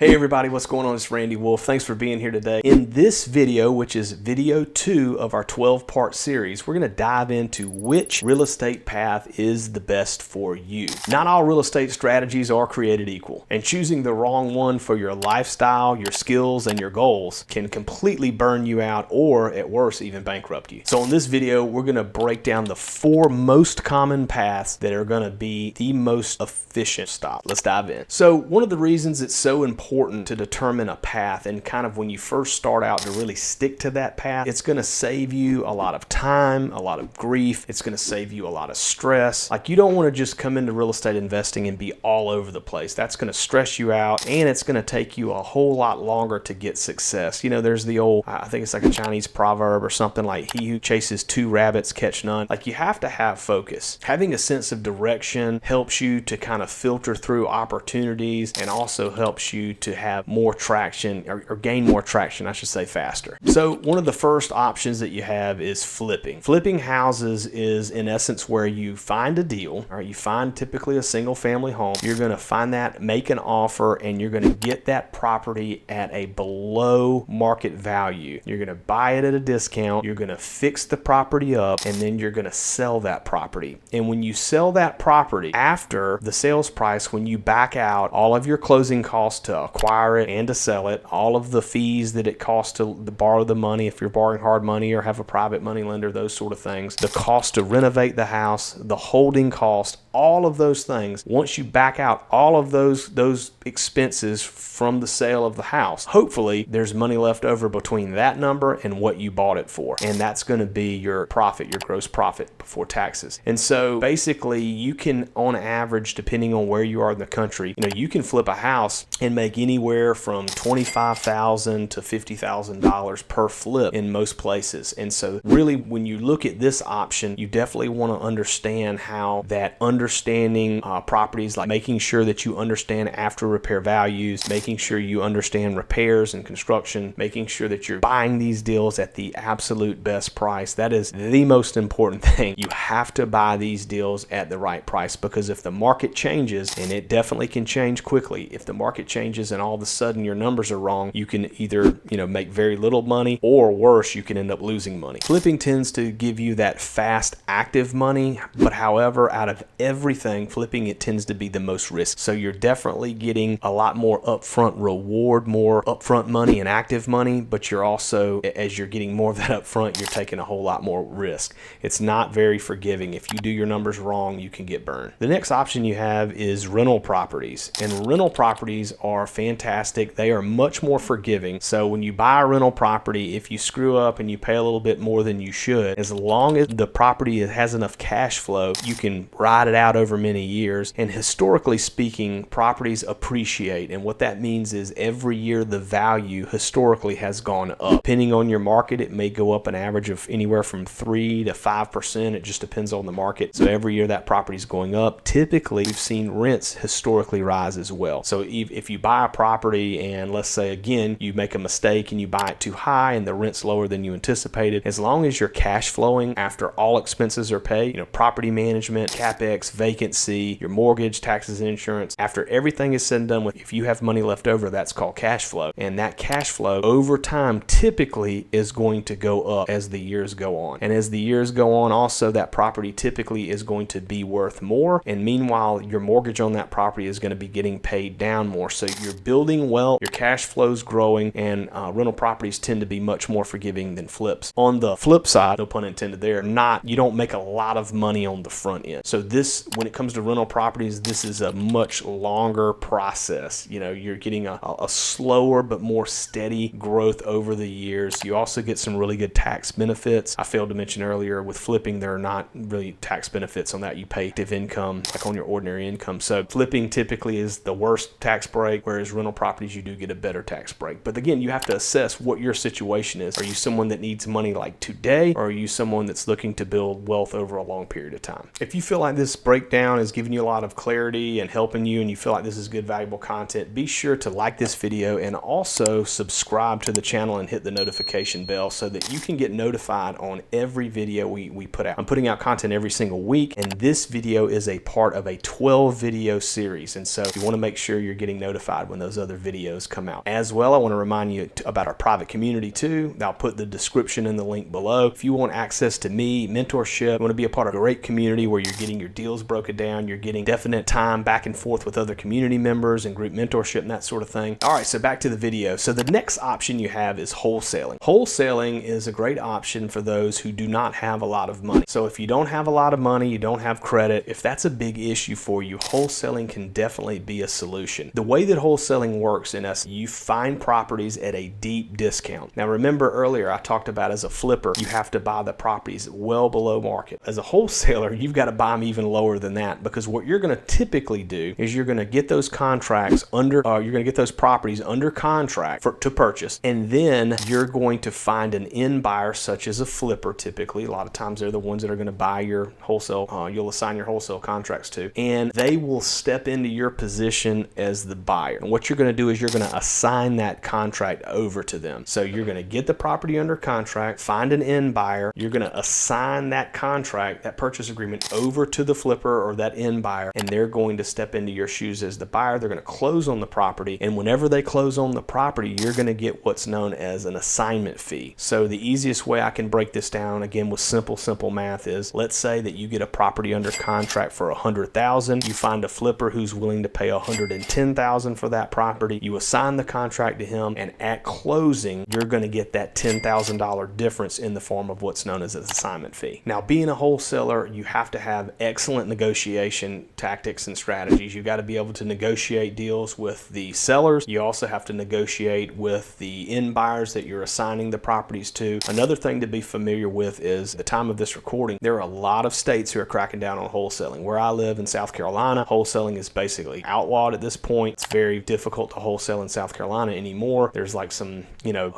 Hey everybody, what's going on? It's Randy Wolfe. Thanks for being here today. In this video, which is video 2 of our 12-part series, we're going to dive into which real estate path is the best for you. Not all real estate strategies are created equal, and choosing the wrong one for your lifestyle, your skills, and your goals can completely burn you out or, at worst, even bankrupt you. So in this video, we're going to break down the 4 most common paths that are going to be the most efficient stop. Let's dive in. So one of the reasons it's so important to determine a path, and kind of when you first start out to really stick to that path, it's going to save you a lot of time, a lot of grief. It's going to save you a lot of stress. Like, you don't want to just come into real estate investing and be all over the place. That's going to stress you out, and it's going to take you a whole lot longer to get success. You know, there's the old, I think it's like a Chinese proverb or something like, he who chases 2 rabbits catch none. Like, you have to have focus. Having a sense of direction helps you to kind of filter through opportunities, and also helps you to have more traction, or gain more traction, I should say, faster. So one of the first options that you have is flipping. Flipping houses is in essence where you find a deal, or you find typically a single family home. You're going to find that, make an offer, and you're going to get that property at a below market value. You're going to buy it at a discount. You're going to fix the property up, and then you're going to sell that property. And when you sell that property, after the sales price, when you back out all of your closing costs to acquire it and to sell it, all of the fees that it costs to borrow the money if you're borrowing hard money or have a private money lender, those sort of things, the cost to renovate the house, the holding cost, all of those things, once you back out all of those expenses from the sale of the house, hopefully there's money left over between that number and what you bought it for, and that's going to be your profit, your gross profit before taxes. And so basically you can, on average, depending on where you are in the country, you can flip a house and make anywhere from $25,000 to $50,000 per flip in most places. And so really, when you look at this option, you definitely want to understand how that understanding properties, like making sure that you understand after repair values, making sure you understand repairs and construction, making sure that you're buying these deals at the absolute best price. That is the most important thing. You have to buy these deals at the right price, because if the market changes, and it definitely can change quickly, if the market changes and all of a sudden your numbers are wrong, you can either make very little money, or worse, you can end up losing money. Flipping tends to give you that fast active money, but however, out of everything, flipping, it tends to be the most risk. So you're definitely getting a lot more upfront reward, more upfront money and active money, but you're also, as you're getting more of that upfront, you're taking a whole lot more risk. It's not very forgiving. If you do your numbers wrong, you can get burned. The next option you have is rental properties, and rental properties are fantastic. They are much more forgiving. So when you buy a rental property, if you screw up and you pay a little bit more than you should, as long as the property has enough cash flow, you can ride it out over many years. And historically speaking, properties appreciate, and what that means is every year the value historically has gone up. Depending on your market, it may go up an average of anywhere from 3 to 5%. It just depends on the market. So every year that property is going up. Typically, we've seen rents historically rise as well. So if you buy a property and, let's say again, you make a mistake and you buy it too high and the rent's lower than you anticipated, as long as you're cash flowing after all expenses are paid, property management, capex, vacancy, your mortgage, taxes, and insurance, after everything is said and done with, if you have money left over, that's called cash flow. And that cash flow over time typically is going to go up as the years go on. And as the years go on, also, that property typically is going to be worth more. And meanwhile, your mortgage on that property is going to be getting paid down more. So you're building wealth, your cash flow's growing, and rental properties tend to be much more forgiving than flips. On the flip side, no pun intended there, you don't make a lot of money on the front end. So this, when it comes to rental properties, this is a much longer process. You're getting a slower but more steady growth over the years. You also get some really good tax benefits. I failed to mention earlier, with flipping, there are not really tax benefits on that. You pay active income like on your ordinary income. So flipping typically is the worst tax break, whereas rental properties, you do get a better tax break. But again, you have to assess what your situation is. Are you someone that needs money like today, or are you someone that's looking to build wealth over a long period of time? If you feel like this breakdown is giving you a lot of clarity and helping you, and you feel like this is good, valuable content, be sure to like this video and also subscribe to the channel and hit the notification bell so that you can get notified on every video we put out. I'm putting out content every single week, and this video is a part of a 12 video series. And so you want to make sure you're getting notified subscribe when those other videos come out. As well, I want to remind you about our private community too. I'll put the description in the link below. If you want access to me, mentorship, you want to be a part of a great community where you're getting your deals broken down, you're getting definite time back and forth with other community members and group mentorship and that sort of thing. All right, so back to the video. So the next option you have is wholesaling. Wholesaling is a great option for those who do not have a lot of money. So if you don't have a lot of money, you don't have credit, if that's a big issue for you, wholesaling can definitely be a solution. The way that wholesaling works in essence, you find properties at a deep discount. Now remember earlier I talked about as a flipper, you have to buy the properties well below market. As a wholesaler, you've got to buy them even lower than that, because what you're going to typically do is you're going to get those contracts under, you're going to get those properties under contract to purchase, and then you're going to find an end buyer such as a flipper. Typically, a lot of times they're the ones that are going to buy your wholesale, you'll assign your wholesale contracts to, and they will step into your position as the buyer. And what you're going to do is you're going to assign that contract over to them. So you're going to get the property under contract, find an end buyer, you're going to assign that contract, that purchase agreement over to the flipper or that end buyer, and they're going to step into your shoes as the buyer. They're going to close on the property, and whenever they close on the property, you're going to get what's known as an assignment fee. So the easiest way I can break this down, again with simple math, is let's say that you get a property under contract for $100,000. You find a flipper who's willing to pay $110,000 for that property. You assign the contract to him, and at closing, you're going to get that $10,000 difference in the form of what's known as an assignment fee. Now, being a wholesaler, you have to have excellent negotiation tactics and strategies. You've got to be able to negotiate deals with the sellers. You also have to negotiate with the end buyers that you're assigning the properties to. Another thing to be familiar with is, at the time of this recording, there are a lot of states who are cracking down on wholesaling. Where I live in South Carolina, wholesaling is basically outlawed at this point. It's very difficult to wholesale in South Carolina anymore. There's like some,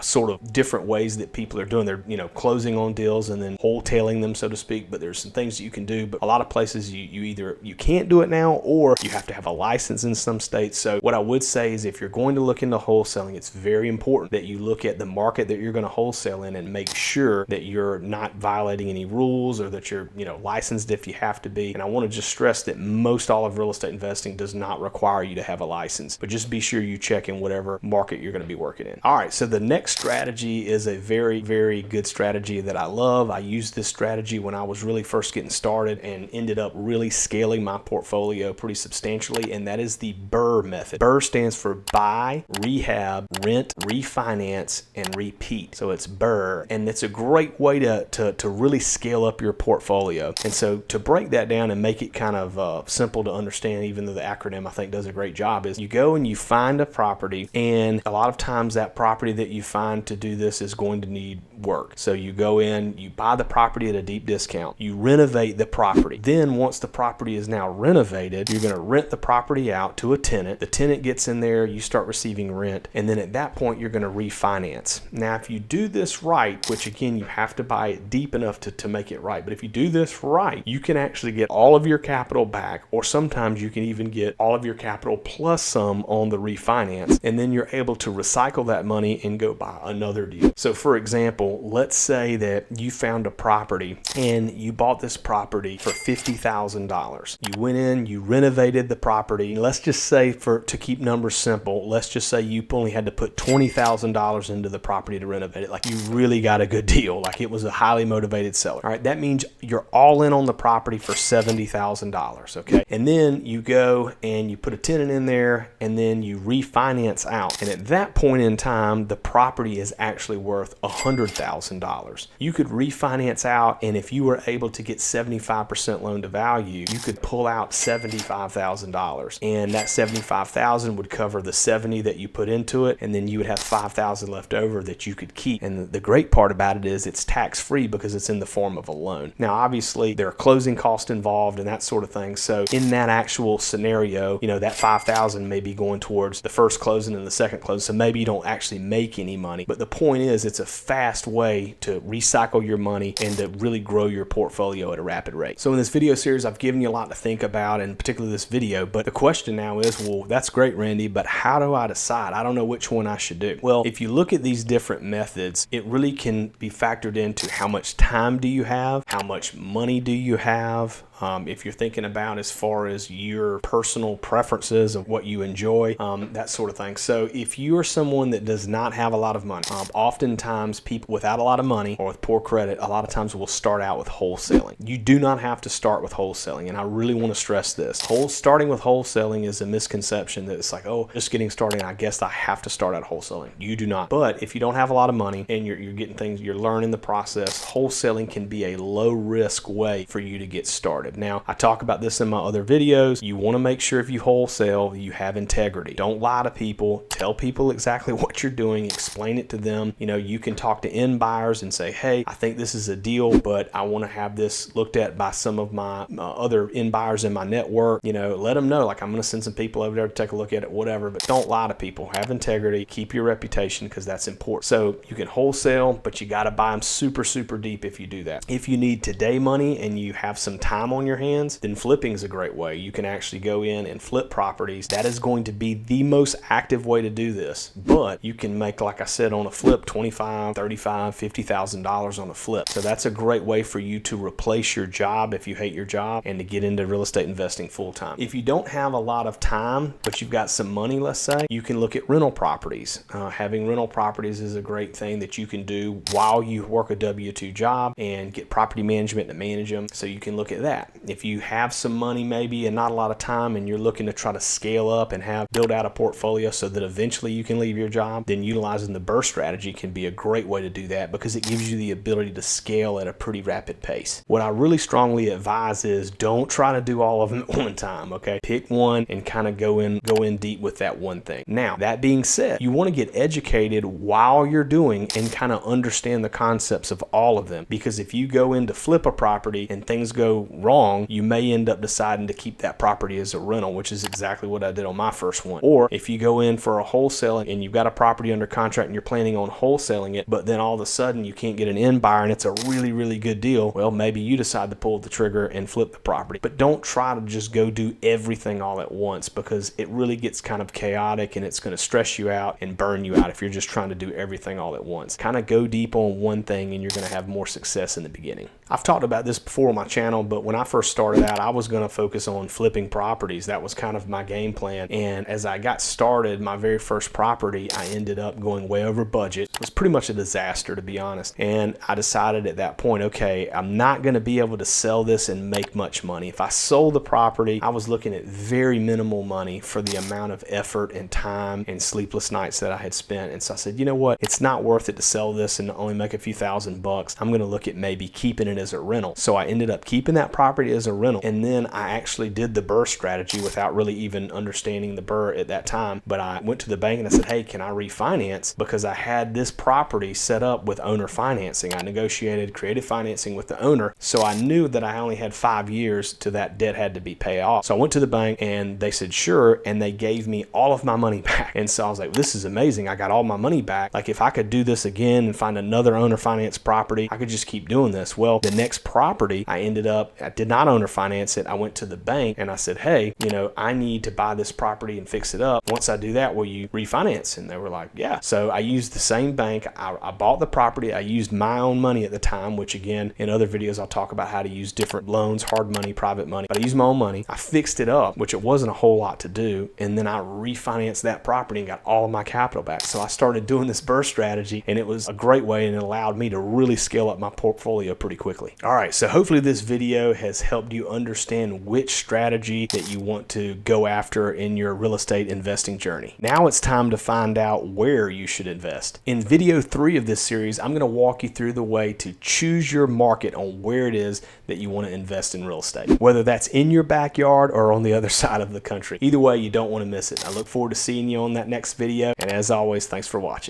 sort of different ways that people are doing. They're, closing on deals and then wholetailing them, so to speak. But there's some things that you can do. But a lot of places you either can't do it now, or you have to have a license in some states. So what I would say is, if you're going to look into wholesaling, it's very important that you look at the market that you're going to wholesale in and make sure that you're not violating any rules, or that you're, licensed if you have to be. And I want to just stress that most all of real estate investing does not require you to have a license, but just be sure you check in whatever market you're going to be working in. All right, so the next strategy is a very, very good strategy that I love. I used this strategy when I was really first getting started and ended up really scaling my portfolio pretty substantially, and that is the BRRRR method. BRRRR stands for buy, rehab, rent, refinance, and repeat. So it's BRRRR, and it's a great way to really scale up your portfolio. And so to break that down and make it kind of simple to understand, even though the acronym I think does a great job, is you go and you find a property, and a lot of times that property that you find to do this is going to need work. So you go in, you buy the property at a deep discount, you renovate the property. Then once the property is now renovated, you're going to rent the property out to a tenant. The tenant gets in there, you start receiving rent, and then at that point you're going to refinance. Now if you do this right, which again you have to buy it deep enough to make it right, but if you do this right, you can actually get all of your capital back, or sometimes you can even get all of your capital plus some on the refinance, and then you're able to recycle that money and go buy another deal. So for example, let's say that you found a property and you bought this property for $50,000. You went in, you renovated the property. Let's just say, to keep numbers simple, let's just say you only had to put $20,000 into the property to renovate it. Like, you really got a good deal. Like, it was a highly motivated seller. All right, that means you're all in on the property for $70,000, okay? And then you go and you put a tenant in there, and then you refinance out. And at that point in time, the property is actually worth $100,000. You could refinance out, and if you were able to get 75% loan to value, you could pull out $75,000, and that $75,000 would cover the $70,000 that you put into it, and then you would have $5,000 left over that you could keep. And the great part about it is it's tax-free because it's in the form of a loan. Now obviously there are closing costs involved and that sort of thing, so in that actual scenario, that $5,000 may be going towards the first closing and the second closing, so maybe you don't actually make any money. But the point is, it's a fast way to recycle your money and to really grow your portfolio at a rapid rate. So in this video series, I've given you a lot to think about, and particularly this video, but the question now is, well, that's great, Randy, but how do I decide? I don't know which one I should do. Well, if you look at these different methods, it really can be factored into how much time do you have, how much money do you have, if you're thinking about as far as your personal preferences of what you enjoy, enjoy, that sort of thing. So if you are someone that does not have a lot of money, oftentimes people without a lot of money or with poor credit, a lot of times will start out with wholesaling. You do not have to start with wholesaling, and I really want to stress this. Starting with wholesaling is a misconception that it's like, oh, just getting started, I guess I have to start out wholesaling. You do not. But if you don't have a lot of money and you're getting things, you're learning the process, wholesaling can be a low risk way for you to get started. Now, I talk about this in my other videos. You want to make sure if you wholesale, you have integrity. Don't lie to people. Tell people exactly what you're doing. Explain it to them. You know, you can talk to end buyers and say, hey, I think this is a deal, but I want to have this looked at by some of my other end buyers in my network. You know, let them know, like, I'm going to send some people over there to take a look at it, whatever, but don't lie to people. Have integrity. Keep your reputation, because that's important. So you can wholesale, but you got to buy them super, super deep if you do that. If you need today money and you have some time on your hands, then flipping is a great way. You can actually go in and flip properties. That is going to be the most active way to do this. But you can make, like I said, on a flip, $25,000, $35,000, $50,000 on a flip. So that's a great way for you to replace your job if you hate your job and to get into real estate investing full time. If you don't have a lot of time, but you've got some money, let's say, you can look at rental properties. Having rental properties is a great thing that you can do while you work a W-2 job and get property management to manage them. So you can look at that. If you have some money maybe and not a lot of time and you're looking to try to scale up and build out a portfolio so that eventually you can leave your job, then utilizing the BRRRR strategy can be a great way to do that, because it gives you the ability to scale at a pretty rapid pace. What I really strongly advise is don't try to do all of them at one time, okay? Pick one and kind of go in deep with that one thing. Now, that being said, you want to get educated while you're doing and kind of understand the concepts of all of them, because if you go in to flip a property and things go wrong, you may end up deciding to keep that property as a rental, which is exactly what I did on my first one. Or if you go in for a wholesale and you've got a property under contract and you're planning on wholesaling it, but then all of a sudden you can't get an end buyer and it's a really, really good deal, well, maybe you decide to pull the trigger and flip the property. But don't try to just go do everything all at once, because it really gets kind of chaotic and it's going to stress you out and burn you out if you're just trying to do everything all at once. Kind of go deep on one thing and you're going to have more success in the beginning. I've talked about this before on my channel, but when I first started out, I was going to focus on flipping properties. That was kind of my game plan. And as I got started, my very first property, I ended up going way over budget. It was pretty much a disaster, to be honest. And I decided at that point, okay, I'm not going to be able to sell this and make much money. If I sold the property, I was looking at very minimal money for the amount of effort and time and sleepless nights that I had spent. And so I said, you know what? It's not worth it to sell this and only make a few $1,000. I'm going to look at maybe keeping it as a rental. So I ended up keeping that property as a rental. And then I actually did the BRRRR strategy without really even understanding the BRRRR at that time. But I went to the bank and I said, hey, can I refinance? Because I had this property set up with owner financing. I negotiated creative financing with the owner. So I knew that I only had 5 years to that debt had to be paid off. So I went to the bank and they said, sure. And they gave me all of my money back. And so I was like, this is amazing. I got all my money back. Like, if I could do this again and find another owner finance property, I could just keep doing this. Well, the next property I did not owner finance it. I went to the bank and I said, hey, you know, I need to buy this property and fix it up. Once I do that, will you refinance? And they were like, yeah. So I used the same bank. I bought the property. I used my own money at the time, which again, in other videos, I'll talk about how to use different loans, hard money, private money, but I used my own money. I fixed it up, which it wasn't a whole lot to do. And then I refinanced that property and got all of my capital back. So I started doing this BRRRR strategy, and it was a great way, and it allowed me to really scale up my portfolio pretty quickly. All right, so hopefully this video has helped you understand which strategy that you want to go after in your real estate investing journey. Now it's time to find out where you should invest. In video 3 of this series, I'm going to walk you through the way to choose your market on where it is that you want to invest in real estate, whether that's in your backyard or on the other side of the country. Either way, you don't want to miss it. I look forward to seeing you on that next video, and as always, thanks for watching.